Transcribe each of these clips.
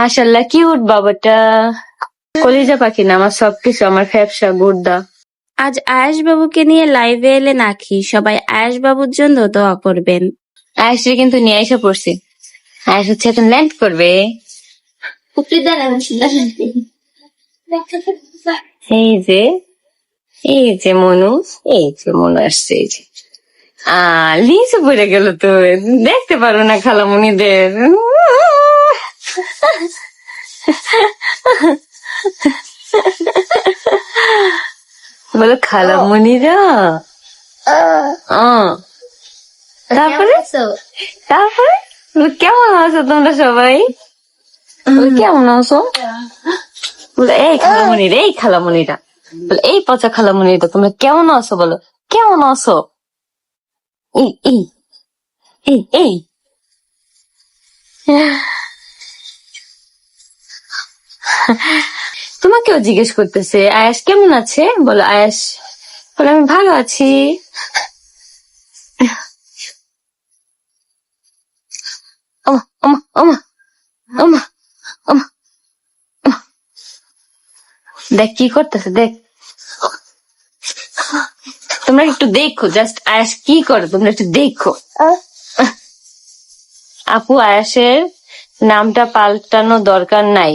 মাশাল্লাহ কিউট বাবাটা, কলিজা পাখি না আমার সবকিছু, আমার ফ্যাপসা গুর্দা। আজ আয়েশ বাবুকে নিয়ে লাইভে এলে নাকি সবাই আয়েশ বাবুর জন্য দোয়া করবেন। আয়েশরে কিন্তু নিয়ে এসে পড়ছি, আয়েশ হচ্ছে এখন ল্যান্ড করবে। এই যে মনু, আসছে, এই যে লিচু পড়ে গেল তো, দেখতে পারো না খালামণিদের। বলো খালামণিরা। তারপরে কেমন আছো তোমরা সবাই? কেমন আছো? বলো এই খালামণিরা, বলো এই পচা খালামণিরা, তোমরা কেমন আছো? বলো কেমন আছো? এই এই এই এই তোমাকেও জিজ্ঞেস করতেছে আয়াস কেমন আছে। বলো আয়াস, বলো আমি ভালো আছি। দেখ কি করতেছে, দেখ তোমরা একটু দেখো, জাস্ট আয়াস কি করে তোমরা একটু দেখো। আপু আয়াসের নামটা পাল্টানো দরকার নাই।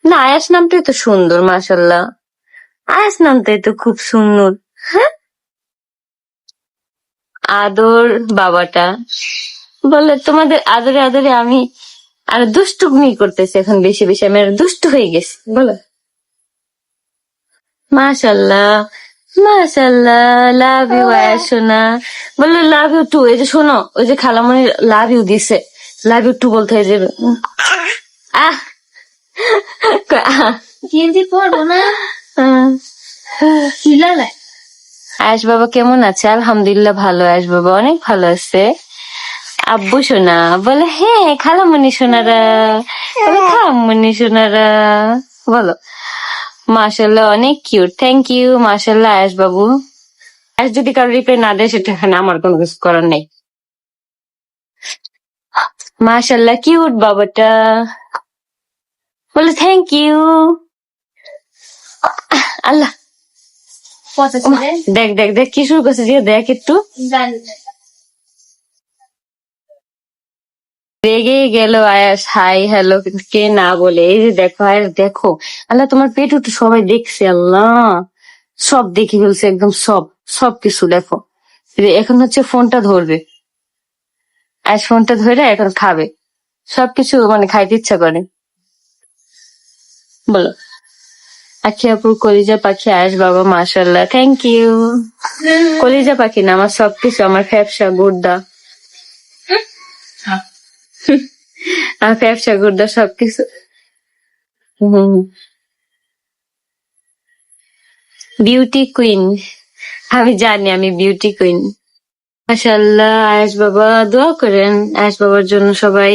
না আয়াস নামটাই তো সুন্দর, মাশাল্লাহ আয়াস নামটাই তো খুব সুন্দর। হ্যাঁ আদর বাবাটা বলে তোমাদের আদরে আদরে আমি আর দুষ্টুমি করতেছি এখন, বেশি বেশি আমি আর দুষ্ট হয়ে গেছি। বলো মাশাল্লাহ মাশাল্লাহ, লাভ ইউ আয়াস সোনা। বললো লাভ ইউ টু। এই যে শোনো, ওই যে খালামণি লাভ ইউ দিছে, লাভ ইউ টু বলতে হয় যে আহ গেঞ্জি পরবো না। আয়েশ বাবা কেমন আছে? আলহামদুলিল্লাহ ভালো, আয়েশ বাবা অনেক ভালো আছে। আব্বু সোনা বলে হ্যাঁ খালামণি সোনারা, বলে খালামণি সোনারা। বলো মাশাল্লাহ অনেক কিউট, থ্যাংক ইউ মাশাল্লাহ আয়েশ বাবু। আয়েশ যদি কারো রিপ্লাই না দেয় সেটা এখানে আমার কোনো কিছু করার নেই। মাশাল্লাহ কিউট বাবাটা, বলে থ্যাংক ইউ। আল্লাহ দেখ দেখ দেখ কি শুরু করছে, যে দেখ একটু রেগে গেল আয়াস। হাই হ্যালো কে না বলে, এই যে দেখো আয়াস দেখো, আল্লাহ তোমার পেট তো সবাই দেখছে, আল্লাহ সব দেখে ফেলছে একদম, সবকিছু দেখো। এখন হচ্ছে ফোনটা ধরবে, আয়াস ফোনটা ধরে এখন খাবে, সবকিছু মানে খাইতে ইচ্ছা করে। বলো আখি আপুর কলিজা পাখি আয়াস বাবা মাশাল্লাহ, থ্যাংক ইউ। কলিজা পাখি না আমার সবকিছু, আমার ফ্যাপসা গুর্দা, আমার ফ্যাপসা গুর্দা সবকিছু। বিউটি কুইন, আমি জানি আমি বিউটি কুইন। মাশাল্লাহ আয়াস বাবা, দোয়া করেন আয়াস বাবার জন্য সবাই।